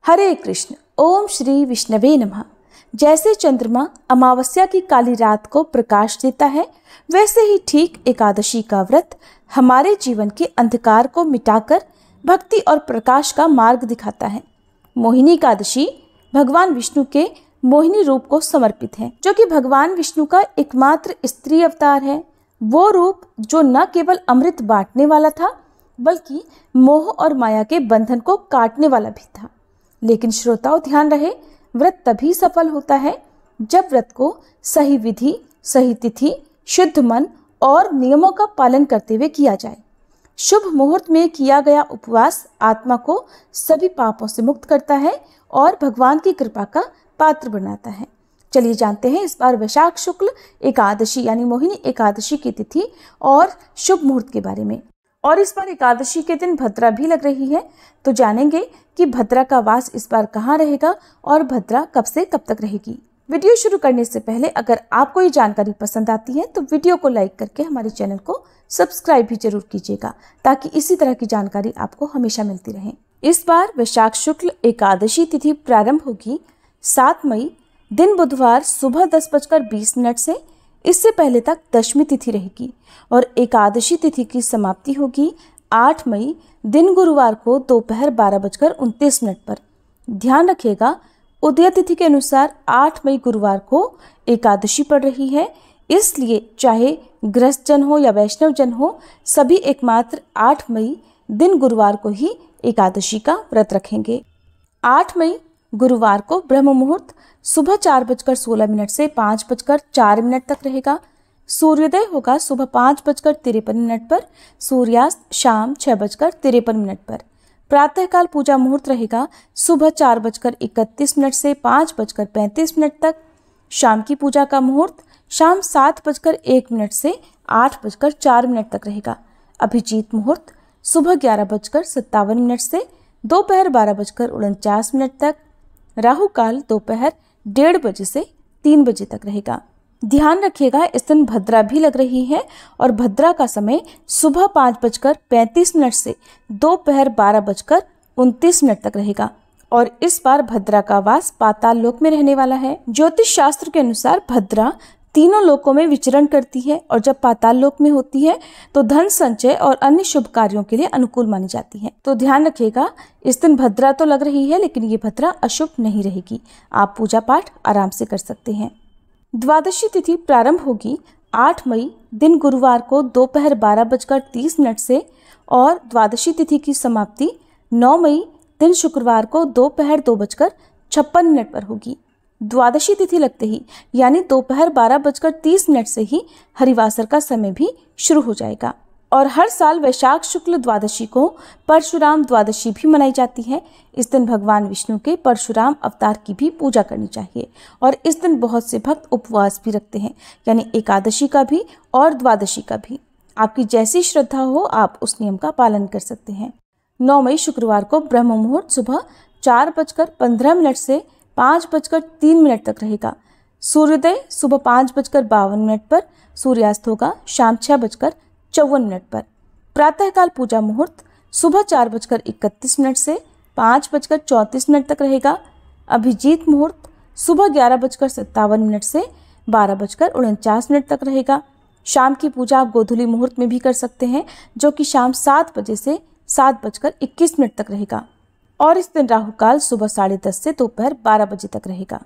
हरे कृष्ण। ओम श्री विष्णवे नमः। जैसे चंद्रमा अमावस्या की काली रात को प्रकाश देता है, वैसे ही ठीक एकादशी का व्रत हमारे जीवन के अंधकार को मिटाकर भक्ति और प्रकाश का मार्ग दिखाता है। मोहिनी एकादशी भगवान विष्णु के मोहिनी रूप को समर्पित है, जो कि भगवान विष्णु का एकमात्र स्त्री अवतार है। वो रूप जो न केवल अमृत बांटने वाला था, बल्कि मोह और माया के बंधन को काटने वाला भी था। लेकिन श्रोताओं, ध्यान रहे, व्रत तभी सफल होता है जब व्रत को सही विधि, सही तिथि, शुद्ध मन और नियमों का पालन करते हुए किया जाए। शुभ मुहूर्त में किया गया उपवास आत्मा को सभी पापों से मुक्त करता है और भगवान की कृपा का पात्र बनाता है। चलिए जानते हैं इस बार वैशाख शुक्ल एकादशी यानी मोहिनी एकादशी की तिथि और शुभ मुहूर्त के बारे में। और इस बार एकादशी के दिन भद्रा भी लग रही है, तो जानेंगे कि भद्रा का वास इस बार कहाँ रहेगा और भद्रा कब से कब तक रहेगी। वीडियो शुरू करने से पहले अगर आपको ये जानकारी पसंद आती है तो वीडियो को लाइक करके हमारे चैनल को सब्सक्राइब भी जरूर कीजिएगा, ताकि इसी तरह की जानकारी आपको हमेशा मिलती रहे। इस बार वैशाख शुक्ल एकादशी तिथि प्रारंभ होगी 7 मई दिन बुधवार सुबह 10:20 से। इससे पहले तक दशमी तिथि रहेगी और एकादशी तिथि की समाप्ति होगी 8 मई दिन गुरुवार को दोपहर 12:29 पर। ध्यान रखिएगा, उदय तिथि के अनुसार 8 मई गुरुवार को एकादशी पड़ रही है, इसलिए चाहे गृहस्थ जन हो या वैष्णव जन हो, सभी एकमात्र 8 मई दिन गुरुवार को ही एकादशी का व्रत रखेंगे। 8 मई गुरुवार को ब्रह्म मुहूर्त सुबह 4:16 से 5:04 तक रहेगा। सूर्योदय होगा सुबह 5:53 पर, सूर्यास्त शाम 6:53 पर। प्रातःकाल पूजा मुहूर्त रहेगा सुबह 4:31 से 5:35 तक। शाम की पूजा का मुहूर्त शाम 7:01 से 8:04 तक रहेगा। अभिजीत मुहूर्त सुबह 11:57 से दोपहर 12:49 तक। राहु काल दोपहर 1:30 बजे से 3 बजे तक रहेगा। ध्यान रखिएगा, इस दिन भद्रा भी लग रही है और भद्रा का समय सुबह 5:35 से दोपहर 12:29 तक रहेगा। और इस बार भद्रा का वास पाताल लोक में रहने वाला है। ज्योतिष शास्त्र के अनुसार भद्रा तीनों लोकों में विचरण करती है और जब पाताल लोक में होती है तो धन संचय और अन्य शुभ कार्यों के लिए अनुकूल मानी जाती है। तो ध्यान रखिएगा, इस दिन भद्रा तो लग रही है, लेकिन ये भद्रा अशुभ नहीं रहेगी। आप पूजा पाठ आराम से कर सकते हैं। द्वादशी तिथि प्रारंभ होगी 8 मई दिन गुरुवार को दोपहर 12:30 से और द्वादशी तिथि की समाप्ति 9 मई दिन शुक्रवार को दोपहर 2:56 पर होगी। द्वादशी तिथि लगते ही यानी दोपहर 12:30 से ही हरिवासर का समय भी शुरू हो जाएगा। और हर साल वैशाख शुक्ल द्वादशी को परशुराम द्वादशी भी मनाई जाती है। इस दिन भगवान विष्णु के परशुराम अवतार की भी पूजा करनी चाहिए और इस दिन बहुत से भक्त उपवास भी रखते हैं, यानी एकादशी का भी और द्वादशी का भी। आपकी जैसी श्रद्धा हो आप उस नियम का पालन कर सकते हैं। 9 मई शुक्रवार को ब्रह्म मुहूर्त सुबह 4:15 से 5:03 तक रहेगा। सूर्योदय सुबह 5:52 पर, सूर्यास्त होगा शाम 6:54 पर। प्रातःकाल पूजा मुहूर्त सुबह 4:31 से 5:34 तक रहेगा। अभिजीत मुहूर्त सुबह 11:57 से 12:49 तक रहेगा। शाम की पूजा आप गोधूली मुहूर्त में भी कर सकते हैं, जो कि शाम 7 बजे से 7:21 तक रहेगा। और इस दिन राहु काल सुबह 10:30 से दोपहर 12 बजे तक रहेगा।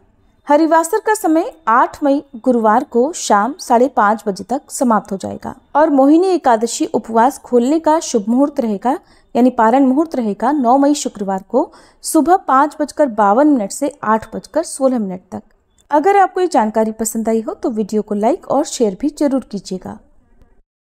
हरिवासर का समय 8 मई गुरुवार को शाम 5:30 बजे तक समाप्त हो जाएगा। और मोहिनी एकादशी उपवास खोलने का शुभ मुहूर्त रहेगा, यानी पारण मुहूर्त रहेगा 9 मई शुक्रवार को सुबह 5:52 से 8:16 तक। अगर आपको ये जानकारी पसंद आई हो तो वीडियो को लाइक और शेयर भी जरूर कीजिएगा।